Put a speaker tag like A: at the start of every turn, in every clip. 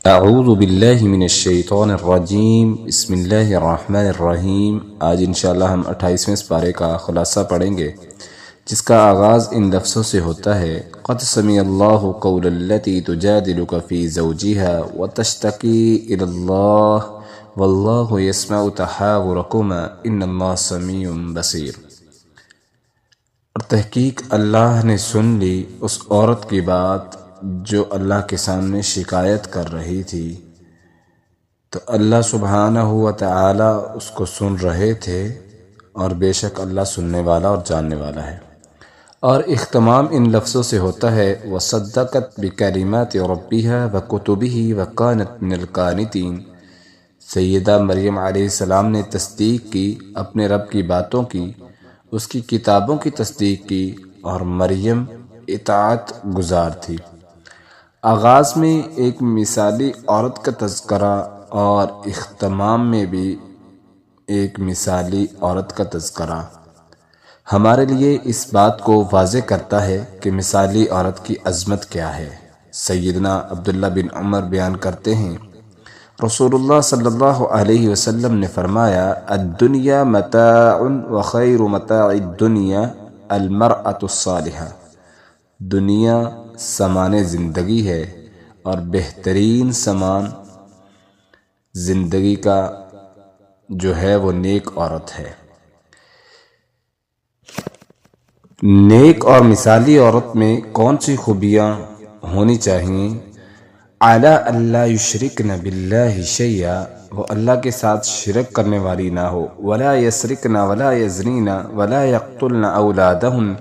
A: اعوذ باللہ من الشیطان الرجیم بسم اللہ الرحمن الرحیم۔ آج انشاءاللہ ہم 28ویں پارے کا خلاصہ پڑھیں گے، جس کا آغاز ان لفظوں سے ہوتا ہے: قد سمع اللہ قول التی تجادلک فی زوجہا وتشتکی الی اللہ واللہ یسمع تحاورکما ان اللہ سمیع بصیر۔ اور تحقیق اللہ نے سن لی اس عورت کی بات جو اللہ کے سامنے شکایت کر رہی تھی، تو اللہ سبحانہ و تعالی اس کو سن رہے تھے، اور بے شک اللہ سننے والا اور جاننے والا ہے۔ اور اختتام ان لفظوں سے ہوتا ہے: وصدقت بکلمات ربها وکتبه وکانت من القانتین۔ سیدہ مریم علیہ السلام نے تصدیق کی، اپنے رب کی باتوں کی، اس کی کتابوں کی تصدیق کی، اور مریم اطاعت گزار تھی۔ آغاز میں ایک مثالی عورت کا تذکرہ اور اختتام میں بھی ایک مثالی عورت کا تذکرہ ہمارے لیے اس بات کو واضح کرتا ہے کہ مثالی عورت کی عظمت کیا ہے۔ سیدنا عبداللہ بن عمر بیان کرتے ہیں، رسول اللہ صلی اللہ علیہ وسلم نے فرمایا: الدنیا متاع وخیر متاع الدنیا المرأة الصالحہ۔ دنیا سامان زندگی ہے، اور بہترین سامان زندگی کا جو ہے وہ نیک عورت ہے۔ نیک اور مثالی عورت میں کون سی خوبیاں ہونی چاہیے؟ اعلیٰ اللہ یشرکن باللہ شیئا، وہ اللہ کے ساتھ شرک کرنے والی نہ ہو، ولا یسرکن ولا یزنین ولا یقتلن اولادہن،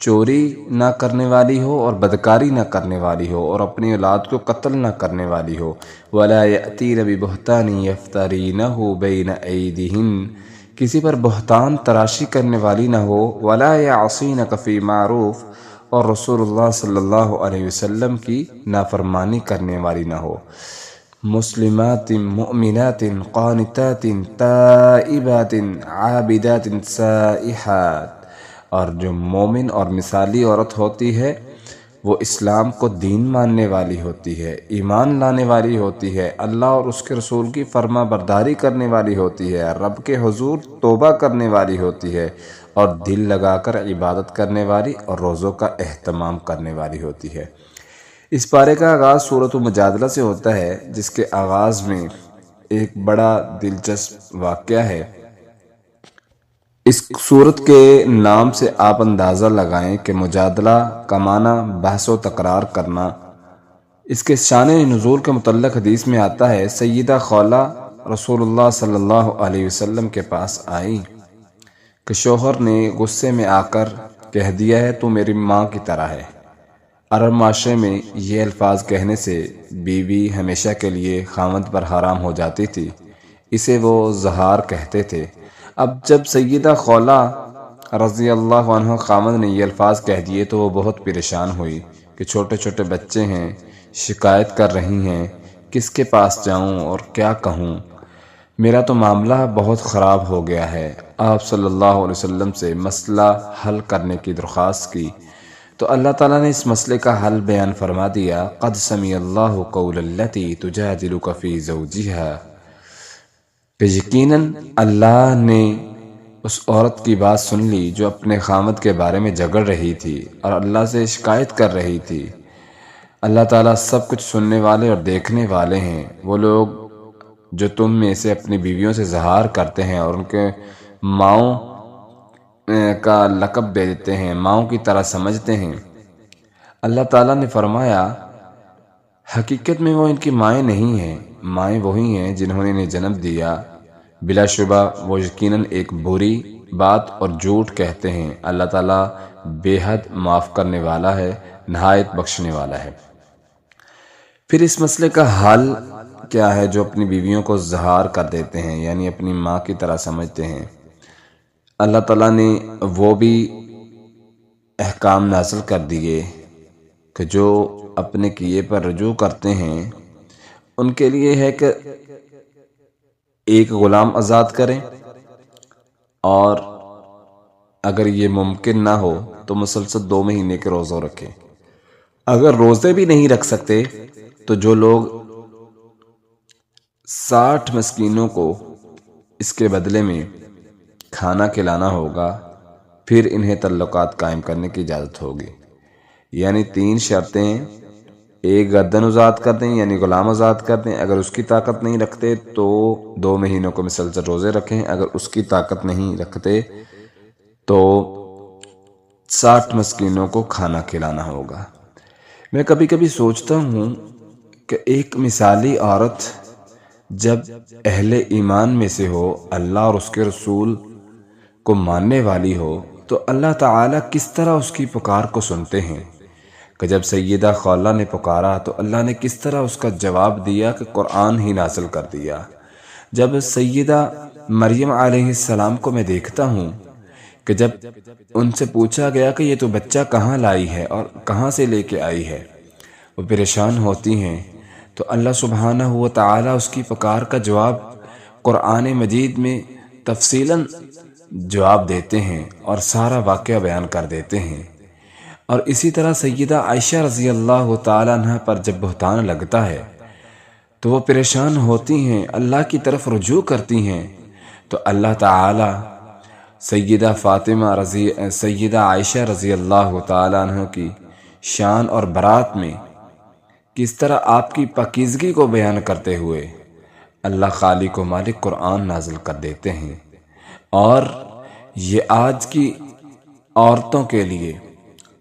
A: چوری نہ کرنے والی ہو اور بدکاری نہ کرنے والی ہو، اور اپنی اولاد کو قتل نہ کرنے والی ہو، ولا یأتین ببہتان یفترینہ بین ایدیہن، کسی پر بہتان تراشی کرنے والی نہ ہو، ولا یعصینک فی معروف، اور رسول اللہ صلی اللہ علیہ وسلم کی نافرمانی کرنے والی نہ ہو۔ مسلمات مؤمنات قانتات تائبات عابدات سائحات، اور جو مومن اور مثالی عورت ہوتی ہے وہ اسلام کو دین ماننے والی ہوتی ہے، ایمان لانے والی ہوتی ہے، اللہ اور اس کے رسول کی فرما برداری کرنے والی ہوتی ہے، رب کے حضور توبہ کرنے والی ہوتی ہے، اور دل لگا کر عبادت کرنے والی اور روزوں کا اہتمام کرنے والی ہوتی ہے۔ اس پارے کا آغاز سورۃ المجادلہ سے ہوتا ہے، جس کے آغاز میں ایک بڑا دلچسپ واقعہ ہے۔ اس سورت کے نام سے آپ اندازہ لگائیں کہ مجادلہ کا معنی بحث و تکرار کرنا۔ اس کے شان نزول کے متعلق حدیث میں آتا ہے، سیدہ خولہ رسول اللہ صلی اللہ علیہ وسلم کے پاس آئی کہ شوہر نے غصے میں آ کر کہہ دیا ہے تو میری ماں کی طرح ہے۔ عرب معاشرے میں یہ الفاظ کہنے سے بیوی ہمیشہ کے لیے خاوند پر حرام ہو جاتی تھی، اسے وہ زہار کہتے تھے۔ اب جب سیدہ خولہ رضی اللہ عنہ خاوند نے یہ الفاظ کہہ دیے تو وہ بہت پریشان ہوئی کہ چھوٹے چھوٹے بچے ہیں، شکایت کر رہی ہیں، کس کے پاس جاؤں اور کیا کہوں، میرا تو معاملہ بہت خراب ہو گیا ہے۔ آپ صلی اللہ علیہ وسلم سے مسئلہ حل کرنے کی درخواست کی تو اللہ تعالیٰ نے اس مسئلے کا حل بیان فرما دیا: قد سمع اللہ قول التی تجادلک فی زوجہا، کہ یقیناً اللہ نے اس عورت کی بات سن لی جو اپنے خاوند کے بارے میں جھگڑ رہی تھی اور اللہ سے شکایت کر رہی تھی۔ اللہ تعالیٰ سب کچھ سننے والے اور دیکھنے والے ہیں۔ وہ لوگ جو تم میں سے اپنی بیویوں سے زہار کرتے ہیں اور ان کے ماؤں کا لقب دے دیتے ہیں، ماؤں کی طرح سمجھتے ہیں، اللہ تعالیٰ نے فرمایا حقیقت میں وہ ان کی مائیں نہیں ہیں، مائیں وہی ہیں جنہوں نے انہیں جنم دیا، بلا شبہ وہ یقیناً ایک بری بات اور جھوٹ کہتے ہیں۔ اللہ تعالیٰ بے حد معاف کرنے والا ہے، نہایت بخشنے والا ہے۔ پھر اس مسئلے کا حل کیا ہے؟ جو اپنی بیویوں کو زہار کر دیتے ہیں، یعنی اپنی ماں کی طرح سمجھتے ہیں، اللہ تعالیٰ نے وہ بھی احکام نازل کر دیے کہ جو اپنے کیے پر رجوع کرتے ہیں ان کے لیے ہے کہ ایک غلام آزاد کریں، اور اگر یہ ممکن نہ ہو تو مسلسل 2 مہینے کے روزے رکھیں۔ اگر روزے بھی نہیں رکھ سکتے تو جو لوگ 60 مسکینوں کو اس کے بدلے میں کھانا کھلانا ہوگا، پھر انہیں تعلقات قائم کرنے کی اجازت ہوگی۔ یعنی 3 شرطیں، ایک گردن آزاد کر دیں یعنی غلام آزاد کر دیں، اگر اس کی طاقت نہیں رکھتے تو 2 مہینوں کو مسلسل روزے رکھیں، اگر اس کی طاقت نہیں رکھتے تو 60 مسکینوں کو کھانا کھلانا ہوگا۔ میں کبھی کبھی سوچتا ہوں کہ ایک مثالی عورت جب اہل ایمان میں سے ہو، اللہ اور اس کے رسول کو ماننے والی ہو، تو اللہ تعالیٰ کس طرح اس کی پکار کو سنتے ہیں کہ جب سیدہ خولہ نے پکارا تو اللہ نے کس طرح اس کا جواب دیا کہ قرآن ہی نازل کر دیا۔ جب سیدہ مریم علیہ السلام کو میں دیکھتا ہوں کہ جب ان سے پوچھا گیا کہ یہ تو بچہ کہاں لائی ہے اور کہاں سے لے کے آئی ہے، وہ پریشان ہوتی ہیں، تو اللہ سبحانہ و تعالیٰ اس کی پکار کا جواب قرآن مجید میں تفصیلاً جواب دیتے ہیں اور سارا واقعہ بیان کر دیتے ہیں۔ اور اسی طرح سیدہ عائشہ رضی اللہ تعالیٰ عنہ پر جب بہتان لگتا ہے تو وہ پریشان ہوتی ہیں، اللہ کی طرف رجوع کرتی ہیں، تو اللہ تعالیٰ سیدہ عائشہ رضی اللہ تعالیٰ عنہ کی شان اور برات میں کس طرح آپ کی پاکیزگی کو بیان کرتے ہوئے اللہ خالق و مالک قرآن نازل کر دیتے ہیں۔ اور یہ آج کی عورتوں کے لیے،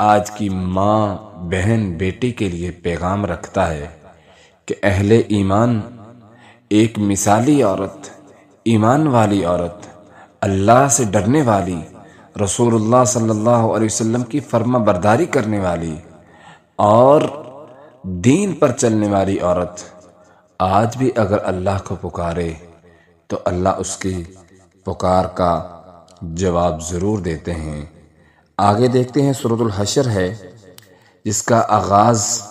A: آج کی ماں، بہن، بیٹی کے لیے پیغام رکھتا ہے کہ اہل ایمان، ایک مثالی عورت، ایمان والی عورت، اللہ سے ڈرنے والی، رسول اللہ صلی اللہ علیہ وسلم کی فرما برداری کرنے والی اور دین پر چلنے والی عورت آج بھی اگر اللہ کو پکارے تو اللہ اس کی پکار کا جواب ضرور دیتے ہیں۔ آگے دیکھتے ہیں، سورۃ الحشر ہے جس کا آغاز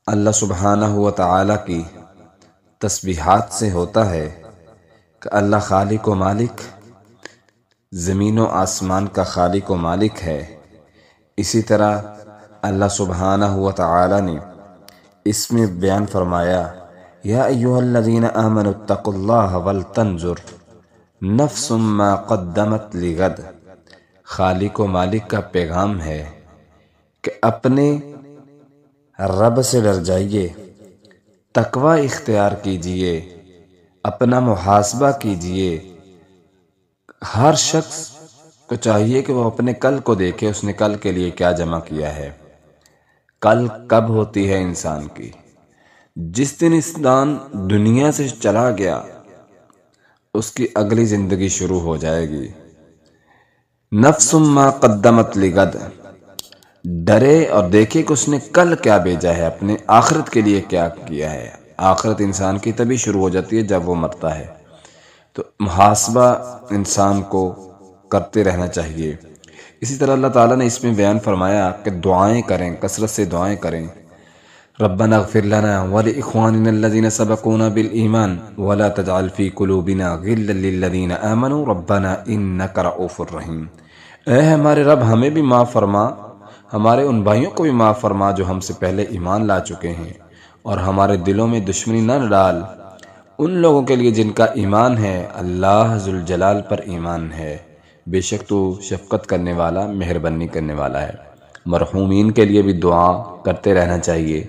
A: اللہ سبحانہ و تعالیٰ کی تسبیحات سے ہوتا ہے کہ اللہ خالق و مالک، زمین و آسمان کا خالق و مالک ہے۔ اسی طرح اللہ سبحانہ و تعالیٰ نے اس میں بیان فرمایا، یا ایھا الذین آمنوا اتقوا اللہ ولتنظر نفس ما قدمت لغد۔ خالق و مالک کا پیغام ہے کہ اپنے رب سے ڈر جائیے، تقوی اختیار کیجئے، اپنا محاسبہ کیجئے۔ ہر شخص کو چاہیے کہ وہ اپنے کل کو دیکھے، اس نے کل کے لیے کیا جمع کیا ہے۔ کل کب ہوتی ہے انسان کی؟ جس دن انسان دنیا سے چلا گیا اس کی اگلی زندگی شروع ہو جائے گی۔ نفس ما قدمت لغد، ڈرے اور دیکھے کہ اس نے کل کیا بھیجا ہے، اپنے آخرت کے لیے کیا کیا ہے۔ آخرت انسان کی تبھی شروع ہو جاتی ہے جب وہ مرتا ہے، تو محاسبہ انسان کو کرتے رہنا چاہیے۔ اسی طرح اللہ تعالیٰ نے اس میں بیان فرمایا کہ دعائیں کریں، کثرت سے دعائیں کریں۔ ربنا اغفر لنا ولإخواننا الذين سبقونا بالإيمان ولا تجعل في قلوبنا غلا للذين آمنوا ربنا إنك رؤوف رحيم۔ اے ہمارے رب، ہمیں بھی معاف فرما، ہمارے ان بھائیوں کو بھی معاف فرما جو ہم سے پہلے ایمان لا چکے ہیں، اور ہمارے دلوں میں دشمنی نہ ڈال ان لوگوں کے لیے جن کا ایمان ہے، اللہ ذوالجلال پر ایمان ہے، بے شک تو شفقت کرنے والا، مہربانی کرنے والا ہے۔ مرحومین کے لیے بھی دعا کرتے رہنا چاہیے،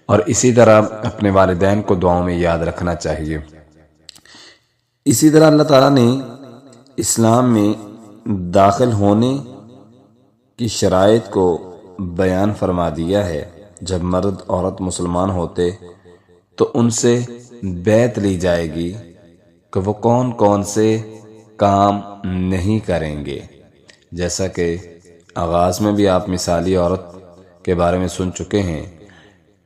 A: اور اسی طرح اپنے والدین کو دعاؤں میں یاد رکھنا چاہیے۔ اسی طرح اللہ تعالیٰ نے اسلام میں داخل ہونے کی شرائط کو بیان فرما دیا ہے۔ جب مرد عورت مسلمان ہوتے تو ان سے بیعت لی جائے گی کہ وہ کون کون سے کام نہیں کریں گے، جیسا کہ آغاز میں بھی آپ مثالی عورت کے بارے میں سن چکے ہیں۔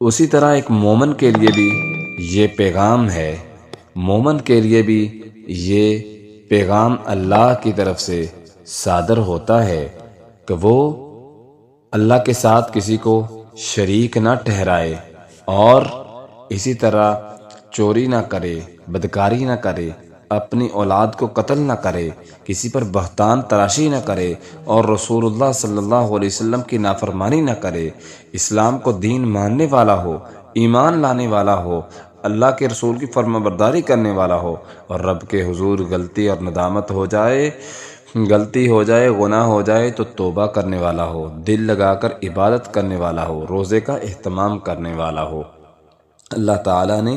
A: اسی طرح ایک مومن کے لیے بھی یہ پیغام ہے، مومن کے لیے بھی یہ پیغام اللہ کی طرف سے صادر ہوتا ہے کہ وہ اللہ کے ساتھ کسی کو شریک نہ ٹھہرائے، اور اسی طرح چوری نہ کرے، بدکاری نہ کرے، اپنی اولاد کو قتل نہ کرے، کسی پر بہتان تراشی نہ کرے، اور رسول اللہ صلی اللہ علیہ وسلم کی نافرمانی نہ کرے، اسلام کو دین ماننے والا ہو، ایمان لانے والا ہو، اللہ کے رسول کی فرما برداری کرنے والا ہو اور رب کے حضور غلطی اور ندامت ہو جائے، گناہ ہو جائے تو توبہ کرنے والا ہو، دل لگا کر عبادت کرنے والا ہو، روزے کا اہتمام کرنے والا ہو۔ اللہ تعالیٰ نے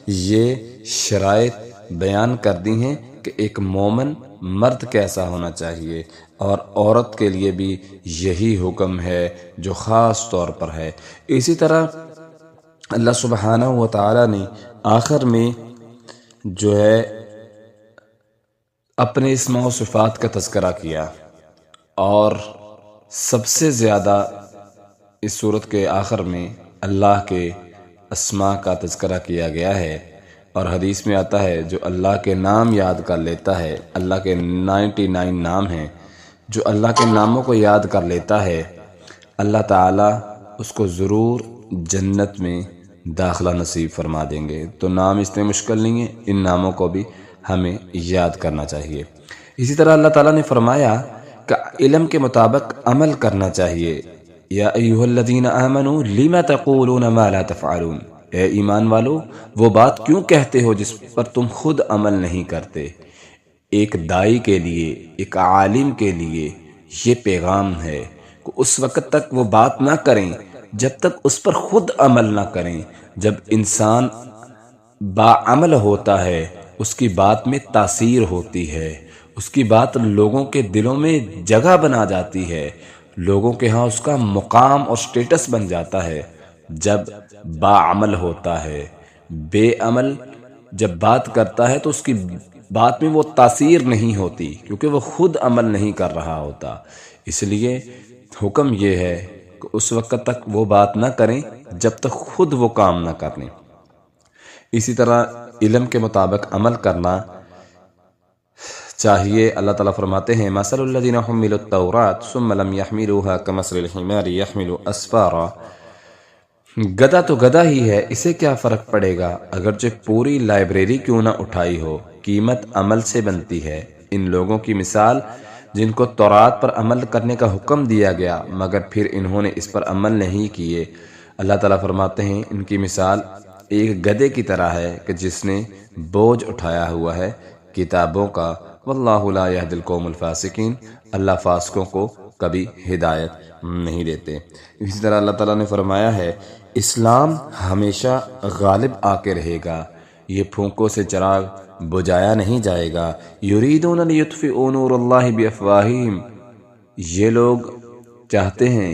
A: یہ شرائط بیان کر دی ہیں کہ ایک مومن مرد کیسا ہونا چاہیے، اور عورت کے لیے بھی یہی حکم ہے جو خاص طور پر ہے۔ اسی طرح اللہ سبحانہ و تعالیٰ نے آخر میں جو ہے اپنے اسماء و صفات کا تذکرہ کیا، اور سب سے زیادہ اس صورت کے آخر میں اللہ کے اسماء کا تذکرہ کیا گیا ہے، اور حدیث میں آتا ہے جو اللہ کے نام یاد کر لیتا ہے، اللہ کے 99 نام ہیں، جو اللہ کے ناموں کو یاد کر لیتا ہے اللہ تعالیٰ اس کو ضرور جنت میں داخلہ نصیب فرما دیں گے۔ تو نام اتنے مشکل نہیں ہیں، ان ناموں کو بھی ہمیں یاد کرنا چاہیے۔ اسی طرح اللہ تعالیٰ نے فرمایا کہ علم کے مطابق عمل کرنا چاہیے۔ یا ایھا الذین آمنوا لم تقولون ما لا تفعلون، اے ایمان والو وہ بات کیوں کہتے ہو جس پر تم خود عمل نہیں کرتے۔ ایک داعی کے لیے، ایک عالم کے لیے یہ پیغام ہے کہ اس وقت تک وہ بات نہ کریں جب تک اس پر خود عمل نہ کریں۔ جب انسان باعمل ہوتا ہے اس کی بات میں تاثیر ہوتی ہے، اس کی بات لوگوں کے دلوں میں جگہ بنا جاتی ہے، لوگوں کے ہاں اس کا مقام اور سٹیٹس بن جاتا ہے۔ جب باعمل ہوتا ہے، بے عمل جب بات کرتا ہے تو اس کی بات میں وہ تاثیر نہیں ہوتی، کیونکہ وہ خود عمل نہیں کر رہا ہوتا۔ اس لیے حکم یہ ہے کہ اس وقت تک وہ بات نہ کریں جب تک خود وہ کام نہ کر لیں۔ اسی طرح علم کے مطابق عمل کرنا چاہیے۔ اللہ تعالیٰ فرماتے ہیں مثل الذین حملوا التوراة ثم لم يحملوها كمثل الحمار يحمل اسفارا، گدھا تو گدھا ہی ہے، اسے کیا فرق پڑے گا اگرچہ پوری لائبریری کیوں نہ اٹھائی ہو۔ قیمت عمل سے بنتی ہے۔ ان لوگوں کی مثال جن کو تورات پر عمل کرنے کا حکم دیا گیا مگر پھر انہوں نے اس پر عمل نہیں کیے، اللہ تعالیٰ فرماتے ہیں ان کی مثال ایک گدھے کی طرح ہے کہ جس نے بوجھ اٹھایا ہوا ہے کتابوں کا، واللہ لا یہدی القوم الفاسقین، اللہ فاسقوں کو کبھی ہدایت نہیں دیتے۔ اسی طرح اللہ تعالیٰ نے فرمایا ہے اسلام ہمیشہ غالب آ کے رہے گا، یہ پھونکوں سے چراغ بجھایا نہیں جائے گا۔ یریدون لیطفئوا نور اللہ بافواہہم، یہ لوگ چاہتے ہیں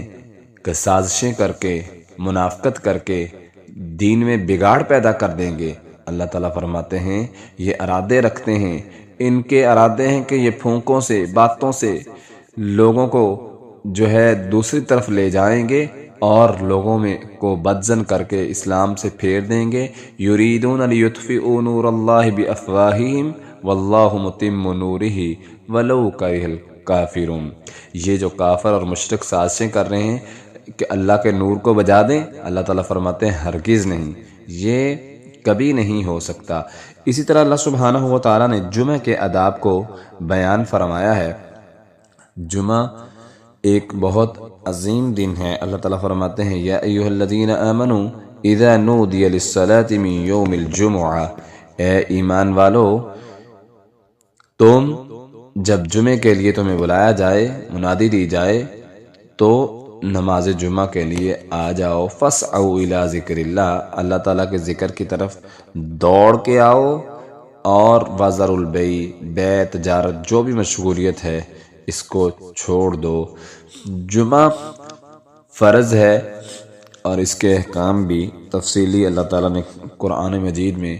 A: کہ سازشیں کر کے، منافقت کر کے دین میں بگاڑ پیدا کر دیں گے۔ اللہ تعالیٰ فرماتے ہیں یہ ارادے رکھتے ہیں، ان کے ارادے ہیں کہ یہ پھونکوں سے، باتوں سے لوگوں کو جو ہے دوسری طرف لے جائیں گے اور لوگوں میں کو بدزن کر کے اسلام سے پھیر دیں گے۔ یریدون لیطفئوا نور اللہ بافواہہم واللہ متم نورہ ولو کرہ الکافرون، یہ جو کافر اور مشرک سازشیں کر رہے ہیں کہ اللہ کے نور کو بجھا دیں، اللہ تعالیٰ فرماتے ہیں ہرگز نہیں، یہ کبھی نہیں ہو سکتا۔ اسی طرح اللہ سبحانہ و تعالیٰ نے جمعہ کے آداب کو بیان فرمایا ہے۔ جمعہ ایک بہت عظیم دن ہے۔ اللہ تعالیٰ فرماتے ہیں یا ایھا الذین آمنوا اذا نودی للصلاۃ من یوم الجمعہ، اے ایمان والو تم جب جمعے کے لیے تمہیں بلایا جائے، منادی دی جائے تو نماز جمعہ کے لیے آ جاؤ۔ فاسعوا الی ذکر اللہ، اللہ تعالیٰ کے ذکر کی طرف دوڑ کے آؤ، اور وذروا البیع، بیع تجارت جو بھی مشغولیت ہے اس کو چھوڑ دو۔ جمعہ فرض ہے اور اس کے احکام بھی تفصیلی اللہ تعالیٰ نے قرآن مجید میں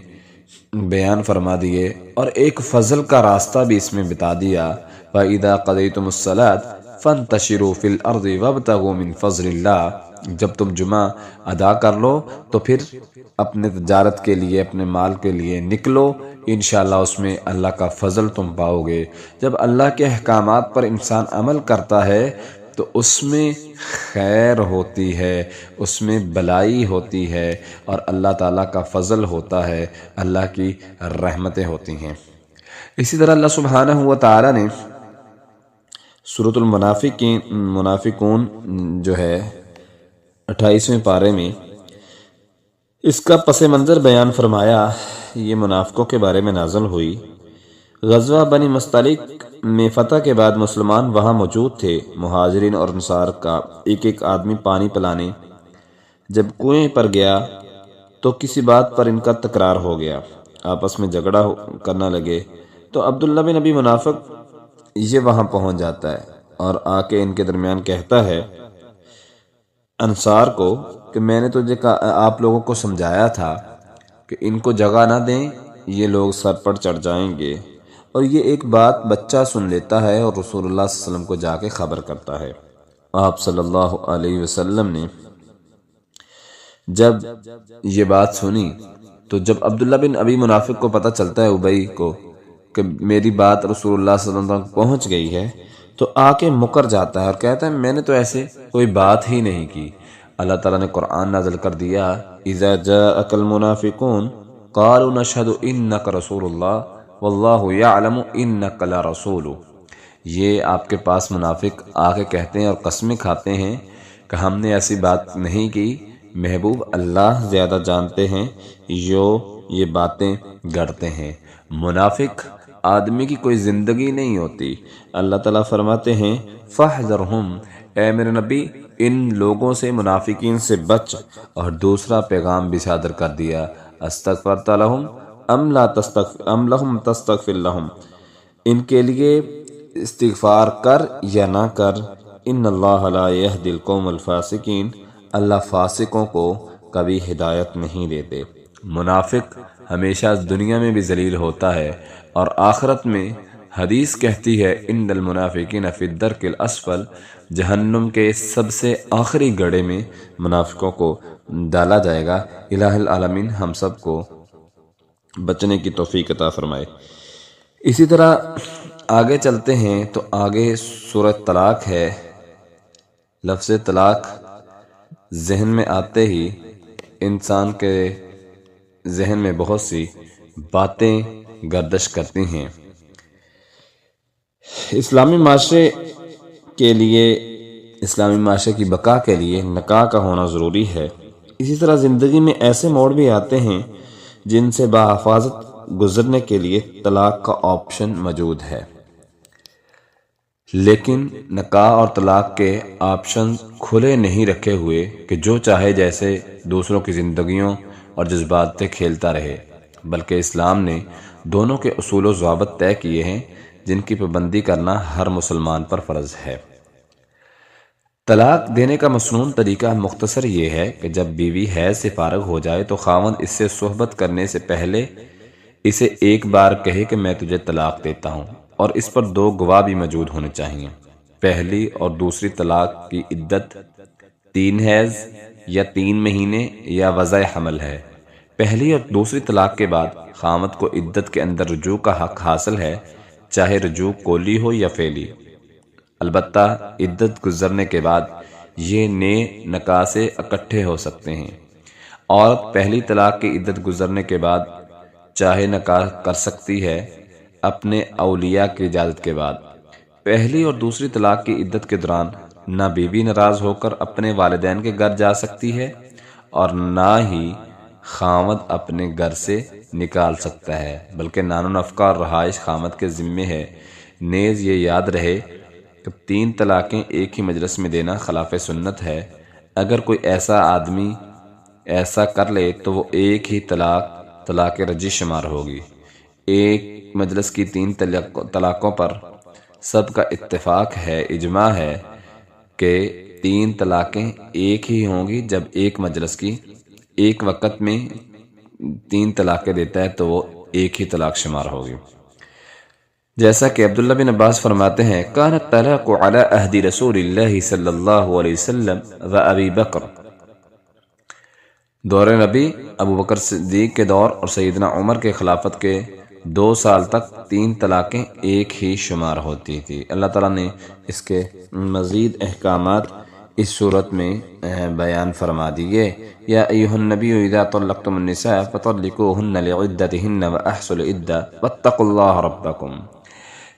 A: بیان فرما دیے، اور ایک فضل کا راستہ بھی اس میں بتا دیا۔ وَإِذَا قَضَيْتُمُ الصَّلَاةَ فَانتَشِرُوا فِي الْأَرْضِ وَابْتَغُوا مِن فَضْلِ اللَّهِ، جب تم جمعہ ادا کر لو تو پھر اپنے تجارت کے لیے، اپنے مال کے لیے نکلو، انشاءاللہ اس میں اللہ کا فضل تم پاؤ گے۔ جب اللہ کے احکامات پر انسان عمل کرتا ہے تو اس میں خیر ہوتی ہے، اس میں بلائی ہوتی ہے، اور اللہ تعالیٰ کا فضل ہوتا ہے، اللہ کی رحمتیں ہوتی ہیں۔ اسی طرح اللہ سبحانہ و تعالیٰ نے سورۃ المنافقون جو ہے 28ویں پارے میں اس کا پس منظر بیان فرمایا۔ یہ منافقوں کے بارے میں نازل ہوئی۔ غزوہ بنی مستلق میں فتح کے بعد مسلمان وہاں موجود تھے۔ مہاجرین اور انصار کا ایک ایک آدمی پانی پلانے جب کنویں پر گیا تو کسی بات پر ان کا تکرار ہو گیا، آپس میں جھگڑا کرنا لگے۔ تو عبداللہ بن ابی منافق یہ وہاں پہنچ جاتا ہے اور آ کے ان کے درمیان کہتا ہے انصار کو کہ میں نے تجھے آپ لوگوں کو سمجھایا تھا کہ ان کو جگہ نہ دیں، یہ لوگ سر پر چڑھ جائیں گے۔ اور یہ ایک بات بچہ سن لیتا ہے اور رسول اللہ صلی اللہ علیہ وسلم کو جا کے خبر کرتا ہے۔ آپ صلی اللہ علیہ وسلم نے جب یہ بات سنی تو جب عبداللہ بن ابی منافق کو پتہ چلتا ہے ابی کو کہ میری بات رسول اللہ صلی اللہ علیہ وسلم کو پہنچ گئی ہے تو آ کے مکر جاتا ہے اور کہتا ہے میں نے تو ایسے کوئی بات ہی نہیں کی۔ اللہ تعالیٰ نے قرآن نازل کر دیا اذا جاءک المنافقون قالوا نشہد انک رسول اللہ واللہ یعلم انک لرسول۔ یہ آپ کے پاس منافق آ کے کہتے ہیں اور قسمیں کھاتے ہیں کہ ہم نے ایسی بات نہیں کی، محبوب اللہ زیادہ جانتے ہیں جو یہ باتیں گڑتے ہیں۔ منافق آدمی کی کوئی زندگی نہیں ہوتی۔ اللہ تعالیٰ فرماتے ہیں فاحذرہم، اے میرے نبی ان لوگوں سے، منافقین سے بچ۔ اور دوسرا پیغام بھی صادر کر دیا استغفرت لہم ام لہم تستغفر لہم، ان کے لیے استغفار کر یا نہ کر، ان اللہ لا یہدی القوم الفاسقین، اللہ فاسقوں کو کبھی ہدایت نہیں دیتے۔ منافق ہمیشہ دنیا میں بھی ذلیل ہوتا ہے اور آخرت میں حدیث کہتی ہے ان المنافقین فی الدرک الاسفل، جہنم کے سب سے آخری گڑھے میں منافقوں کو ڈالا جائے گا۔ الہ العالمین ہم سب کو بچنے کی توفیق عطا فرمائے۔ اسی طرح آگے چلتے ہیں تو آگے سورہ طلاق ہے۔ لفظ طلاق ذہن میں آتے ہی انسان کے ذہن میں بہت سی باتیں گردش کرتی ہیں۔ اسلامی معاشرے کے لیے، اسلامی معاشرے کی بقا کے لیے نکاح کا ہونا ضروری ہے۔ اسی طرح زندگی میں ایسے موڑ بھی آتے ہیں جن سے بحفاظت گزرنے کے لیے طلاق کا آپشن موجود ہے، لیکن نکاح اور طلاق کے آپشن کھلے نہیں رکھے ہوئے کہ جو چاہے جیسے دوسروں کی زندگیوں اور جذبات سے کھیلتا رہے، بلکہ اسلام نے دونوں کے اصول و ضوابط طے کیے ہیں جن کی پابندی کرنا ہر مسلمان پر فرض ہے۔ طلاق دینے کا مسنون طریقہ مختصر یہ ہے کہ جب بیوی حیض سے فارغ ہو جائے تو خاوند اس سے صحبت کرنے سے پہلے اسے ایک بار کہے کہ میں تجھے طلاق دیتا ہوں، اور اس پر 2 گواہ بھی موجود ہونے چاہیے۔ پہلی اور دوسری طلاق کی عدت 3 حیض یا 3 مہینے یا وضع حمل ہے۔ پہلی اور دوسری طلاق کے بعد خاوند کو عدت کے اندر رجوع کا حق حاصل ہے، چاہے رجوع قولی ہو یا فعلی۔ البتہ عدت گزرنے کے بعد یہ نئے نکاح سے اکٹھے ہو سکتے ہیں۔ عورت پہلی طلاق کی عدت گزرنے کے بعد چاہے نکاح کر سکتی ہے اپنے اولیاء کی اجازت کے بعد۔ پہلی اور دوسری طلاق کی عدت کے دوران نہ بیوی ناراض ہو کر اپنے والدین کے گھر جا سکتی ہے اور نہ ہی خاوند اپنے گھر سے نکال سکتا ہے، بلکہ نان و نفقہ اور رہائش خاوند کے ذمے ہے۔ نیز یہ یاد رہے کہ 3 طلاقیں ایک ہی مجلس میں دینا خلاف سنت ہے۔ اگر کوئی ایسا آدمی ایسا کر لے تو وہ ایک ہی طلاق رجعی شمار ہوگی۔ ایک مجلس کی 3 طلاقوں پر سب کا اتفاق ہے، اجماع ہے کہ 3 طلاقیں ایک ہی ہوں گی۔ جب ایک مجلس کی ایک وقت میں 3 طلاقیں دیتا ہے تو وہ ایک ہی طلاق شمار ہوگی۔ جیسا کہ عبداللہ بن عباس فرماتے ہیں کان الطلاق علی عہد رسول اللہ صلی اللہ علیہ وسلم و ابی بکر، دور نبی ابو بکر صدیق کے دور اور سیدنا عمر کے خلافت کے 2 سال تک 3 طلاقیں ایک ہی شمار ہوتی تھی۔ اللہ تعالیٰ نے اس کے مزید احکامات اس صورت میں بیان فرما دیے۔ یا ایھا النبی اذا طلقتم النساء فطلقوهن لعدتهن واحصوا العدة واتقوا اللہ ربکم۔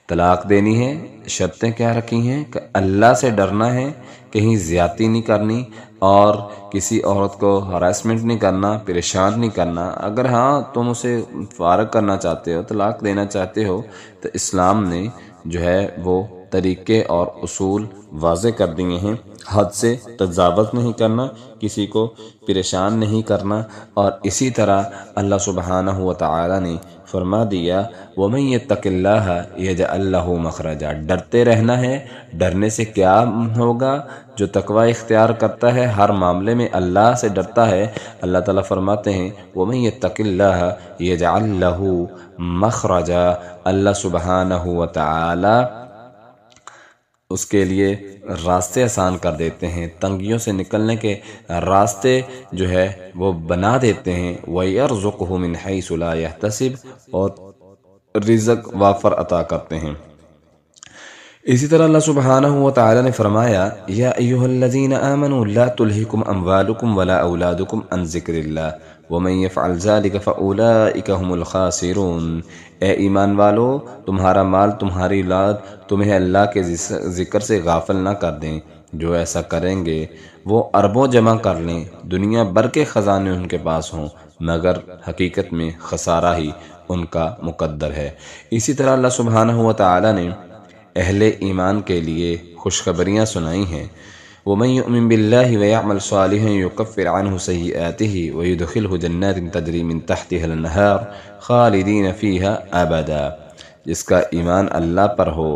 A: طلاق دینی ہے، شرطیں کیا رکھی ہیں کہ اللہ سے ڈرنا ہے، کہیں زیادتی نہیں کرنی اور کسی عورت کو ہراسمنٹ نہیں کرنا، پریشان نہیں کرنا۔ اگر ہاں تم اسے فارغ کرنا چاہتے ہو، طلاق دینا چاہتے ہو، تو اسلام نے جو ہے وہ طریقے اور اصول واضح کر دیے ہیں۔ حد سے تجاوز نہیں کرنا، کسی کو پریشان نہیں کرنا، اور اسی طرح اللہ سبحانہ و تعالی نے فرما دیا وَمَن يَتَّقِ اللَّهَ يَجْعَل لَّهُ مَخْرَجًا، ڈرتے رہنا ہے۔ ڈرنے سے کیا ہوگا؟ جو تقوی اختیار کرتا ہے، ہر معاملے میں اللہ سے ڈرتا ہے، اللہ تعالیٰ فرماتے ہیں وَمَن يَتَّقِ اللَّهَ يَجْعَل لَّهُ مَخْرَجًا، اللہ سبحانہ و تعالی اس کے لیے راستے آسان کر دیتے ہیں، تنگیوں سے نکلنے کے راستے جو ہے وہ بنا دیتے ہیں۔ وَيَرْزُقْهُ مِنْ حَيْثُ لَا يَحْتَسِبُ، اور رزق وافر عطا کرتے ہیں۔ اسی طرح اللہ سبحانہ و تعالی نے فرمایا یا ایھا الذین آمنوا لا تلہکم اموالکم ولا اولادکم عن ذکر اللہ ومن یفعل ذلک فاولئک هم الخاسرون، اے ایمان والو، تمہارا مال، تمہاری اولاد تمہیں اللہ کے ذکر سے غافل نہ کر دیں۔ جو ایسا کریں گے وہ اربوں جمع کر لیں، دنیا بھر کے خزانے ان کے پاس ہوں، مگر حقیقت میں خسارہ ہی ان کا مقدر ہے۔ اسی طرح اللہ سبحانہ و تعالی نے اہل ایمان کے لیے خوشخبریاں سنائی ہیں۔ وَمَن يُؤْمِن بِاللَّهِ وَيَعْمَلْ صَالِحًا يُكَفِّرْ عَنْهُ سَيِّئَاتِهِ وَيُدْخِلْهُ جَنَّاتٍ تَجْرِي مِن تَحْتِهَا الْأَنْهَارُ خَالِدِينَ فِيهَا أَبَدًا، جس کا ایمان اللہ پر ہو،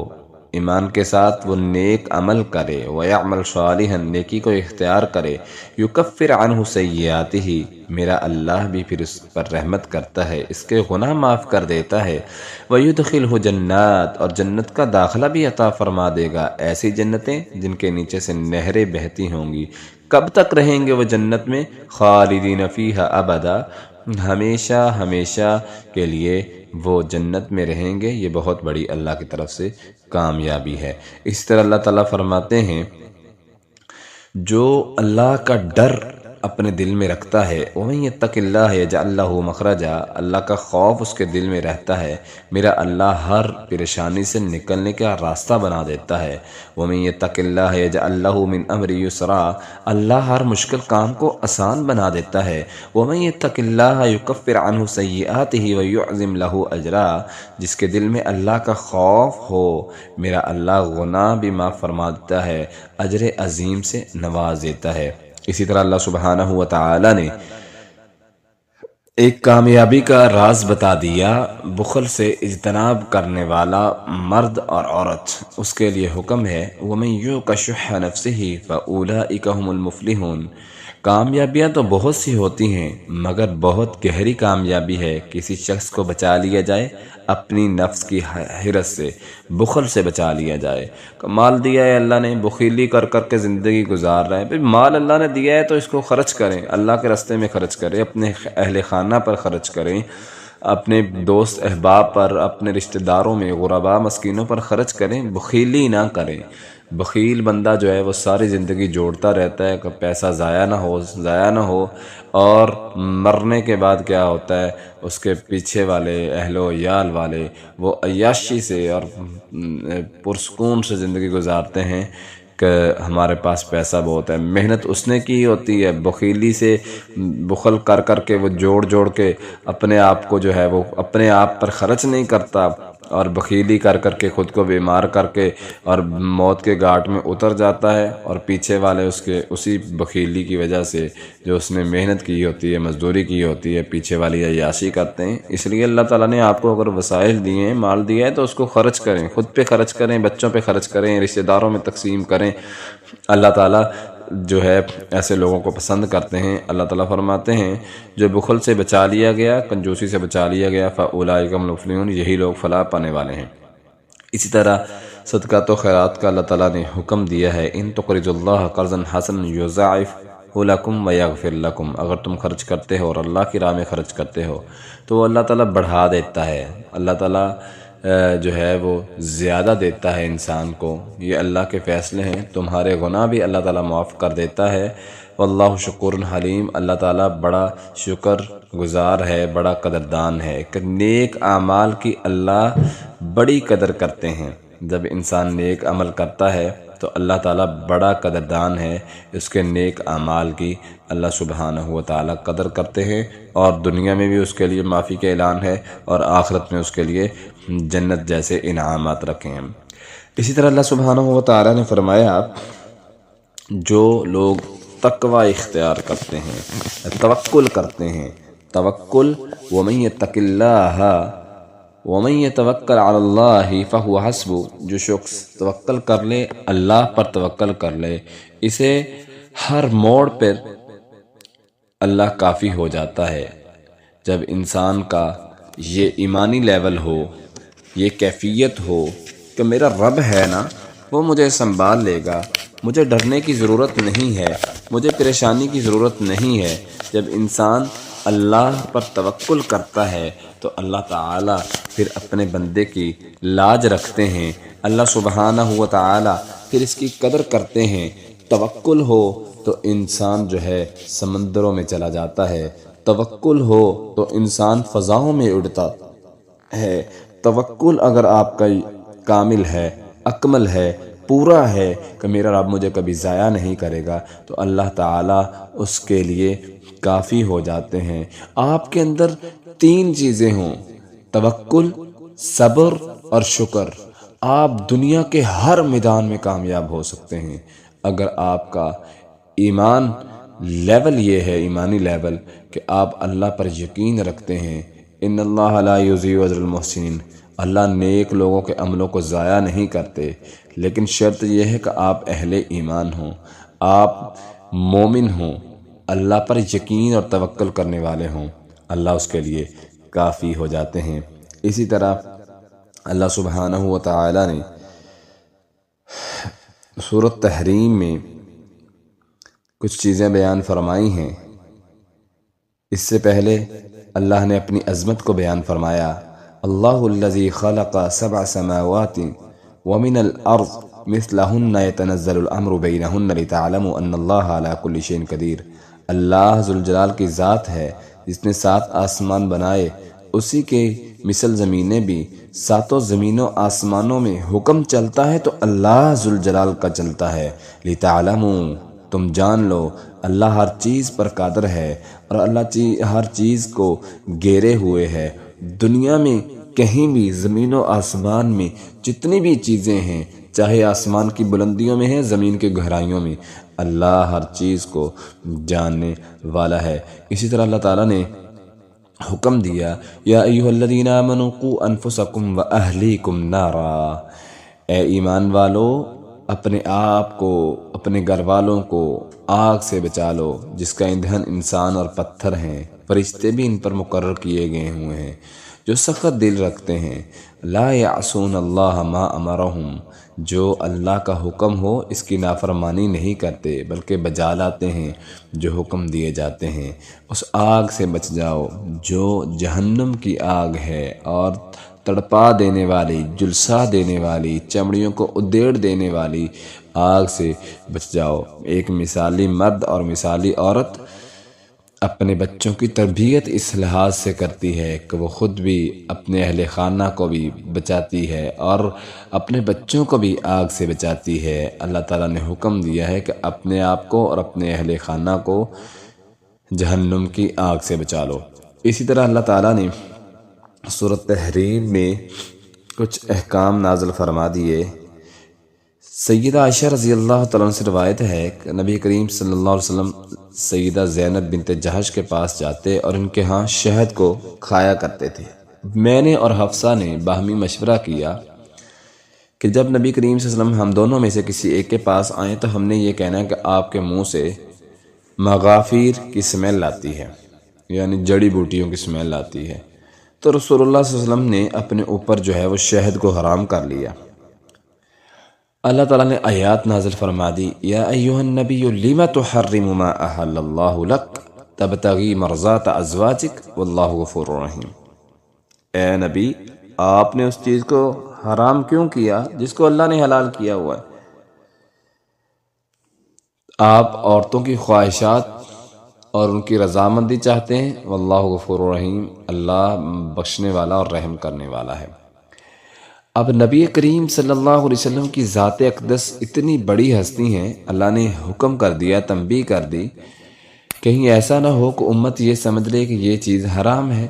A: ایمان کے ساتھ وہ نیک عمل کرے، وَيَعْمَلْ صَالِحًا، نیکی کو اختیار کرے، يُكَفِّرْ عَنْهُ سَيِّئَاتِهِ، میرا اللہ بھی پھر اس پر رحمت کرتا ہے، اس کے گناہ معاف کر دیتا ہے، وَيُدْخِلْهُ جَنَّاتٍ، اور جنت کا داخلہ بھی عطا فرما دے گا، ایسی جنتیں جن کے نیچے سے نہریں بہتی ہوں گی۔ کب تک رہیں گے وہ جنت میں؟ خالدین فیہا ابدا، ہمیشہ ہمیشہ کے لیے وہ جنت میں رہیں گے۔ یہ بہت بڑی اللہ کی طرف سے کامیابی ہے۔ اسی طرح اللہ تعالیٰ فرماتے ہیں جو اللہ کا ڈر اپنے دل میں رکھتا ہے، وَمَن يَتَّقِ اللَّهَ يَجْعَل لَّهُ مَخْرَجًا، اللہ کا خوف اس کے دل میں رہتا ہے، میرا اللہ ہر پریشانی سے نکلنے کا راستہ بنا دیتا ہے۔ وَمَن يَتَّقِ اللَّهَ يَجْعَل لَّهُ مِنْ أَمْرِهِ يُسْرًا، اللہ ہر مشکل کام کو آسان بنا دیتا ہے۔ وَمَن يَتَّقِ اللَّهَ يُكَفِّرْ عَنْهُ سَيِّئَاتِهِ وَيُعْظِمْ لَهُ أَجْرًا، جس کے دل میں اللہ کا خوف ہو، میرا اللہ گناہ بھی معاف فرما دیتا ہے، اجر عظیم سے نواز دیتا ہے۔ اسی طرح اللہ سبحانہ و تعالی نے ایک کامیابی کا راز بتا دیا، بخل سے اجتناب کرنے والا مرد اور عورت، اس کے لیے حکم ہے وَمَن یُوقَ شُحَّ نَفْسِهِ فَأُولَئِکَ هُمُ الْمُفْلِحُونَ۔ کامیابیاں تو بہت سی ہوتی ہیں، مگر بہت گہری کامیابی ہے کسی شخص کو بچا لیا جائے اپنی نفس کی حرص سے، بخل سے بچا لیا جائے۔ مال دیا ہے اللہ نے، بخیلی کر کر کے زندگی گزار رہا ہے، پھر مال اللہ نے دیا ہے تو اس کو خرچ کریں، اللہ کے راستے میں خرچ کریں، اپنے اہل خانہ پر خرچ کریں، اپنے دوست احباب پر، اپنے رشتہ داروں میں، غرباء مسکینوں پر خرچ کریں، بخیلی نہ کریں۔ بخیل بندہ جو ہے وہ ساری زندگی جوڑتا رہتا ہے کہ پیسہ ضائع نہ ہو، اور مرنے کے بعد کیا ہوتا ہے، اس کے پیچھے والے اہل و عیال والے وہ عیاشی سے اور پرسکون سے زندگی گزارتے ہیں کہ ہمارے پاس پیسہ بہت ہے، محنت اس نے کی ہوتی ہے، بخیلی سے بخل کر کر کے وہ جوڑ کے اپنے آپ کو جو ہے وہ اپنے آپ پر خرچ نہیں کرتا، اور بخیلی کر کر کے خود کو بیمار کر کے اور موت کے گھاٹ میں اتر جاتا ہے، اور پیچھے والے اس کے اسی بخیلی کی وجہ سے جو اس نے محنت کی ہوتی ہے، مزدوری کی ہوتی ہے، پیچھے والی عیاشی کرتے ہیں۔ اس لیے اللہ تعالیٰ نے آپ کو اگر وسائل دیے ہیں، مال دیا ہے، تو اس کو خرچ کریں، خود پہ خرچ کریں، بچوں پہ خرچ کریں، رشتہ داروں میں تقسیم کریں۔ اللہ تعالیٰ جو ہے ایسے لوگوں کو پسند کرتے ہیں۔ اللہ تعالیٰ فرماتے ہیں جو بخل سے بچا لیا گیا، کنجوسی سے بچا لیا گیا، فَأُولَئِکَ هُمُ الْمُفْلِحُونَ، یہی لوگ فلاح پانے والے ہیں۔ اسی طرح صدقات و خیرات کا اللہ تعالیٰ نے حکم دیا ہے، ان تقرضوا اللہ قرضا حسنا یضاعفہ لکم ویغفر لکم، اگر تم خرچ کرتے ہو اور اللہ کی راہ میں خرچ کرتے ہو تو وہ اللہ تعالیٰ بڑھا دیتا ہے۔ اللہ تعالیٰ جو ہے وہ زیادہ دیتا ہے انسان کو، یہ اللہ کے فیصلے ہیں۔ تمہارے گناہ بھی اللہ تعالیٰ معاف کر دیتا ہے۔ واللہ شکور حلیم، اللہ تعالیٰ بڑا شکر گزار ہے، بڑا قدردان ہے۔ کہ نیک اعمال کی اللہ بڑی قدر کرتے ہیں۔ جب انسان نیک عمل کرتا ہے تو اللہ تعالیٰ بڑا قدردان ہے، اس کے نیک اعمال کی اللہ سبحانہ و تعالیٰ قدر کرتے ہیں، اور دنیا میں بھی اس کے لیے معافی کا اعلان ہے، اور آخرت میں اس کے لیے جنت جیسے انعامات رکھے ہیں۔ اسی طرح اللہ سبحانہ و تعالیٰ نے فرمایا، جو لوگ تقوی اختیار کرتے ہیں، توکل کرتے ہیں، توکل وَمَن يَتَّقِ اللَّهَ وَمَن يَتَوَكَّلْ عَلَى اللَّهِ فَهُوَ حَسْبُهُ، جو شخص توکل کر لے، اللہ پر توکل کر لے، اسے ہر موڑ پر اللہ کافی ہو جاتا ہے۔ جب انسان کا یہ ایمانی لیول ہو، یہ کیفیت ہو کہ میرا رب ہے نا، وہ مجھے سنبھال لے گا، مجھے ڈرنے کی ضرورت نہیں ہے، مجھے پریشانی کی ضرورت نہیں ہے۔ جب انسان اللہ پر توکل کرتا ہے تو اللہ تعالیٰ پھر اپنے بندے کی لاج رکھتے ہیں، اللہ سبحانہ و تعالیٰ پھر اس کی قدر کرتے ہیں۔ توکل ہو تو انسان جو ہے سمندروں میں چلا جاتا ہے، توکل ہو تو انسان فضاؤں میں اڑتا ہے۔ توکل اگر آپ کا کامل ہے، اکمل ہے، پورا ہے کہ میرا رب مجھے کبھی ضائع نہیں کرے گا، تو اللہ تعالیٰ اس کے لیے کافی ہو جاتے ہیں۔ آپ کے اندر تین چیزیں ہوں، توکل، صبر اور شکر، آپ دنیا کے ہر میدان میں کامیاب ہو سکتے ہیں۔ اگر آپ کا ایمان لیول یہ ہے، ایمانی لیول، کہ آپ اللہ پر یقین رکھتے ہیں، ان اللہ لا یضیع اجر المحسنین، اللہ نیک لوگوں کے عملوں کو ضائع نہیں کرتے، لیکن شرط یہ ہے کہ آپ اہل ایمان ہوں، آپ مومن ہوں، اللہ پر یقین اور توکل کرنے والے ہوں، اللہ اس کے لیے کافی ہو جاتے ہیں۔ اسی طرح اللہ سبحانہ و تعالی نے سورۃ تحریم میں کچھ چیزیں بیان فرمائی ہیں۔ اس سے پہلے اللہ نے اپنی عظمت کو بیان فرمایا، اللہ الذی خلق 7 سماوات ومن الارض مثلہن یتنزل الامر بینہن لتعلموا ان اللہ علی کل شیء قدیر۔ اللہ ذوالجلال کی ذات ہے جس نے 7 آسمان بنائے، اسی کے مثل زمینیں بھی، 7 زمینوں آسمانوں میں حکم چلتا ہے تو اللہ ذوالجلال کا چلتا ہے، لتعلموا، تم جان لو، اللہ ہر چیز پر قادر ہے، اور اللہ ہر چیز کو گھیرے ہوئے ہے۔ دنیا میں کہیں بھی، زمین و آسمان میں جتنی بھی چیزیں ہیں، چاہے آسمان کی بلندیوں میں ہیں، زمین کے گہرائیوں میں، اللہ ہر چیز کو جاننے والا ہے۔ اسی طرح اللہ تعالیٰ نے حکم دیا، یا ایھا الذین آمنوا قوا انفسکم واہلیکم نارا، اے ایمان والو، اپنے آپ کو، اپنے گھر والوں کو آگ سے بچا لو جس کا ایندھن انسان اور پتھر ہیں، فرشتے بھی ان پر مقرر کیے گئے ہوئے ہیں جو سخت دل رکھتے ہیں، لا یعصون اللہ ما امرہم، جو اللہ کا حکم ہو اس کی نافرمانی نہیں کرتے بلکہ بجا لاتے ہیں جو حکم دیے جاتے ہیں۔ اس آگ سے بچ جاؤ جو جہنم کی آگ ہے، اور تڑپا دینے والی، جلسا دینے والی، چمڑیوں کو ادھیڑ دینے والی آگ سے بچ جاؤ۔ ایک مثالی مرد اور مثالی عورت اپنے بچوں کی تربیت اس لحاظ سے کرتی ہے کہ وہ خود بھی اپنے اہل خانہ کو بھی بچاتی ہے اور اپنے بچوں کو بھی آگ سے بچاتی ہے۔ اللہ تعالیٰ نے حکم دیا ہے کہ اپنے آپ کو اور اپنے اہل خانہ کو جہنم کی آگ سے بچا لو۔ اسی طرح اللہ تعالیٰ نے سورۃ تحریم میں کچھ احکام نازل فرما دیے۔ سیدہ عائشہ رضی اللہ تعالیٰ عنہ سے روایت ہے کہ نبی کریم صلی اللہ علیہ وسلم سیدہ زینب بنت جہش کے پاس جاتے اور ان کے ہاں شہد کو کھایا کرتے تھے۔ میں نے اور حفصہ نے باہمی مشورہ کیا کہ جب نبی کریم صلی اللہ علیہ وسلم ہم دونوں میں سے کسی ایک کے پاس آئیں تو ہم نے یہ کہنا ہے کہ آپ کے منہ سے مغافیر کی سمیل آتی ہے، یعنی جڑی بوٹیوں کی سمیل آتی ہے۔ تو رسول اللہ صلی اللہ علیہ وسلم نے اپنے اوپر جو ہے وہ شہد کو حرام کر لیا۔ اللہ تعالیٰ نے آیات نازل فرما دی، یا ایھا النبی لم تحرم ما احل اللہ لک تبتغی مرضات ازواجک واللہ غفور رحیم۔ اے نبی، آپ نے اس چیز کو حرام کیوں کیا جس کو اللہ نے حلال کیا ہوا ہے؟ آپ عورتوں کی خواہشات اور ان کی رضامندی چاہتے ہیں، واللہ غفور رحیم، اللہ بخشنے والا اور رحم کرنے والا ہے۔ اب نبی کریم صلی اللہ علیہ وسلم کی ذات اقدس اتنی بڑی ہستی ہیں، اللہ نے حکم کر دیا، تنبیہ کر دی، کہیں ایسا نہ ہو کہ امت یہ سمجھ لے کہ یہ چیز حرام ہے،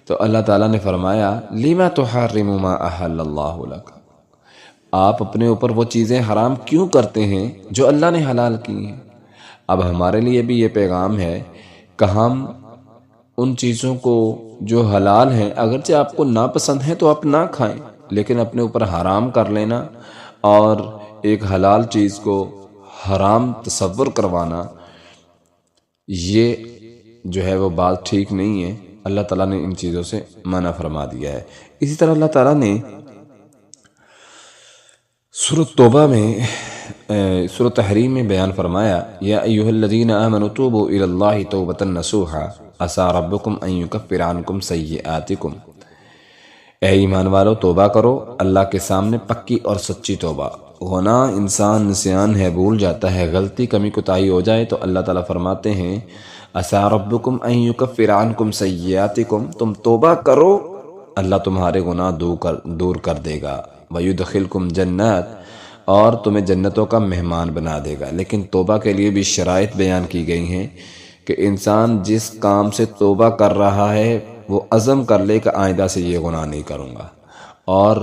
A: تو اللہ تعالیٰ نے فرمایا لِمَ تُحَرِّمُ مَا أَحَلَّ اللَّهُ لَكَ، آپ اپنے اوپر وہ چیزیں حرام کیوں کرتے ہیں جو اللہ نے حلال کی ہیں۔ اب ہمارے لیے بھی یہ پیغام ہے کہ ہم ان چیزوں کو جو حلال ہیں اگرچہ آپ کو ناپسند ہیں تو آپ نہ کھائیں، لیکن اپنے اوپر حرام کر لینا اور ایک حلال چیز کو حرام تصور کروانا، یہ جو ہے وہ بات ٹھیک نہیں ہے۔ اللہ تعالیٰ نے ان چیزوں سے منع فرما دیا ہے۔ اسی طرح اللہ تعالیٰ نے سورۃ توبہ میں سورۃ تحریم میں بیان فرمایا یا ایھا الذین آمنوا توبوا الی اللہ توبۃ نصوحا عسیٰ ربکم ان یکفر عنکم سیئاتکم، اے ایمان والو توبہ کرو اللہ کے سامنے پکی اور سچی توبہ۔ گناہ انسان نسیان ہے، بھول جاتا ہے، غلطی کمی کوتاہی ہو جائے تو اللہ تعالیٰ فرماتے ہیں عسیٰ ربکم ان یکفر عنکم سیئاتکم، تم توبہ کرو اللہ تمہارے گناہ دور کر دے گا، وَيُدْخِلْكُمْ جنات، اور تمہیں جنتوں کا مہمان بنا دے گا۔ لیکن توبہ کے لیے بھی شرائط بیان کی گئی ہیں کہ انسان جس کام سے توبہ کر رہا ہے وہ عزم کر لے کہ آئندہ سے یہ گناہ نہیں کروں گا، اور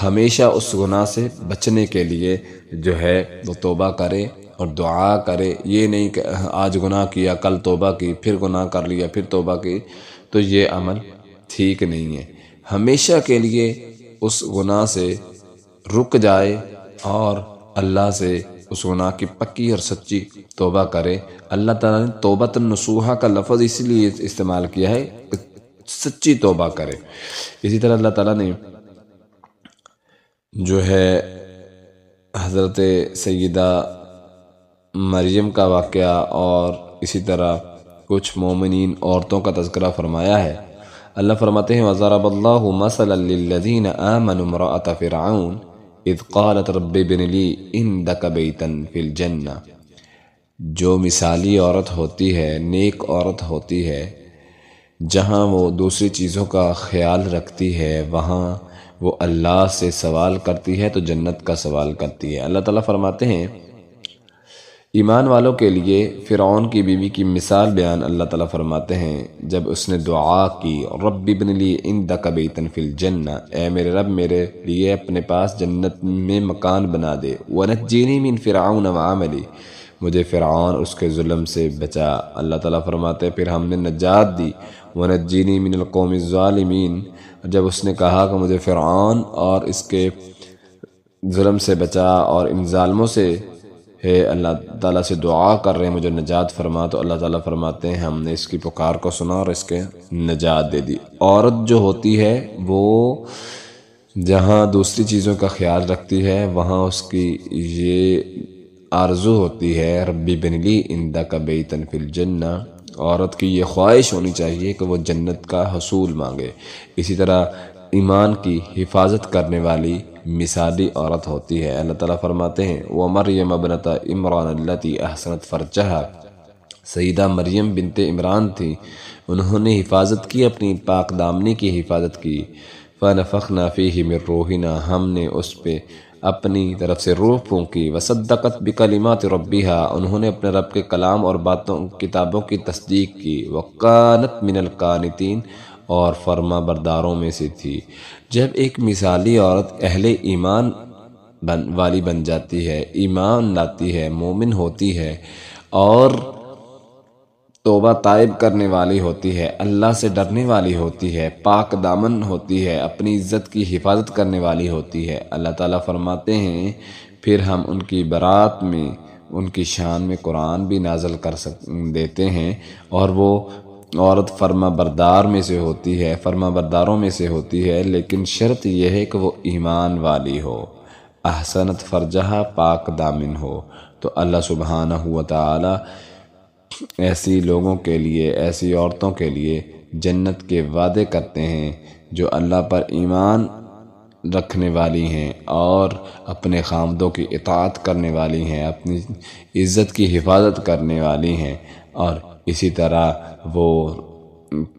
A: ہمیشہ اس گناہ سے بچنے کے لیے جو ہے وہ توبہ کرے اور دعا کرے۔ یہ نہیں کہ آج گناہ کیا، کل توبہ کی، پھر گناہ کر لیا، پھر توبہ کی، تو یہ عمل ٹھیک نہیں ہے۔ ہمیشہ کے لیے اس گناہ سے رک جائے اور اللہ سے اس گناہ کی پکی اور سچی توبہ کرے۔ اللہ تعالیٰ نے توبۃ نصوحا کا لفظ اس لیے استعمال کیا ہے کہ سچی توبہ کرے۔ اسی طرح اللہ تعالیٰ نے جو ہے حضرت سیدہ مریم کا واقعہ اور اسی طرح کچھ مومنین عورتوں کا تذکرہ فرمایا ہے۔ اللہ فرماتے ہیں وَضَرَبَ اللَّهُ مَثَلًا لِّلَّذِينَ آمَنُوا امْرَأَتَ فِرْعَوْنَ اذ قالت رب ابن لی عندک بیتا فی الجنہ، جو مثالی عورت ہوتی ہے، نیک عورت ہوتی ہے، جہاں وہ دوسری چیزوں کا خیال رکھتی ہے وہاں وہ اللہ سے سوال کرتی ہے تو جنت کا سوال کرتی ہے۔ اللہ تعالیٰ فرماتے ہیں ایمان والوں کے لیے فرعون کی بیوی کی مثال بیان اللہ تعالیٰ فرماتے ہیں جب اس نے دعا کی رب ابن لی عندک بیتا فی الجنہ، اے میرے رب میرے لیے اپنے پاس جنت میں مکان بنا دے، ونجینی من فرعون وعملی، مجھے فرعون اس کے ظلم سے بچا۔ اللہ تعالیٰ فرماتے ہیں پھر ہم نے نجات دی، ونجینی من القوم الظالمین، جب اس نے کہا کہ مجھے فرعون اور اس کے ظلم سے بچا اور ان ظالموں سے ہے، اللہ تعالیٰ سے دعا کر رہے ہیں مجھے نجات فرما، تو اللہ تعالیٰ فرماتے ہیں ہم نے اس کی پکار کو سنا اور اس کے نجات دے دی۔ عورت جو ہوتی ہے وہ جہاں دوسری چیزوں کا خیال رکھتی ہے وہاں اس کی یہ آرزو ہوتی ہے ربی بن لی عندک بیتا فی الجنہ، عورت کی یہ خواہش ہونی چاہیے کہ وہ جنت کا حصول مانگے۔ اسی طرح ایمان کی حفاظت کرنے والی مثالی عورت ہوتی ہے۔ اللہ تعالیٰ فرماتے ہیں وَمَرْيَمَ ابْنَتَ عِمْرَانَ الَّتِي أَحْسَنَتْ فَرْجَهَا، سیدہ مریم بنت عمران تھی، انہوں نے حفاظت کی، اپنی پاک دامنی کی حفاظت کی، فَنَفَخْنَا فِيهِ مِن رُوحِنَا، ہم نے اس پہ اپنی طرف سے روح پھونکی، وَصَدَّقَتْ بِكَلِمَاتِ رَبِّهَا، انہوں نے اپنے رب کے کلام اور کتابوں کی تصدیق کی، وَكَانَتْ مِنَ الْقَانِتِينَ، اور فرما برداروں میں سے تھی۔ جب ایک مثالی عورت اہل ایمان والی بن جاتی ہے، ایمان لاتی ہے، مومن ہوتی ہے اور توبہ طائب کرنے والی ہوتی ہے، اللہ سے ڈرنے والی ہوتی ہے، پاک دامن ہوتی ہے، اپنی عزت کی حفاظت کرنے والی ہوتی ہے، اللہ تعالیٰ فرماتے ہیں پھر ہم ان کی برات میں ان کی شان میں قرآن بھی نازل کر دیتے ہیں، اور وہ عورت فرما بردار میں سے ہوتی ہے، فرما برداروں میں سے ہوتی ہے، لیکن شرط یہ ہے کہ وہ ایمان والی ہو، احسنت فرجہا، پاک دامن ہو۔ تو اللہ سبحانہ و تعالی ایسی لوگوں کے لیے، ایسی عورتوں کے لیے جنت کے وعدے کرتے ہیں جو اللہ پر ایمان رکھنے والی ہیں اور اپنے خامدوں کی اطاعت کرنے والی ہیں، اپنی عزت کی حفاظت کرنے والی ہیں، اور اسی طرح وہ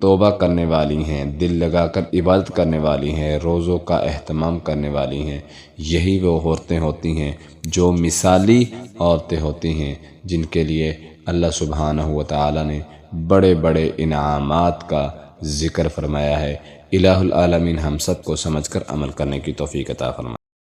A: توبہ کرنے والی ہیں، دل لگا کر عبادت کرنے والی ہیں، روزوں کا اہتمام کرنے والی ہیں۔ یہی وہ عورتیں ہوتی ہیں جو مثالی عورتیں ہوتی ہیں، جن کے لیے اللہ سبحانہ و تعالی نے بڑے بڑے انعامات کا ذکر فرمایا ہے۔ الہ العالمین ہم سب کو سمجھ کر عمل کرنے کی توفیق عطا فرمائے۔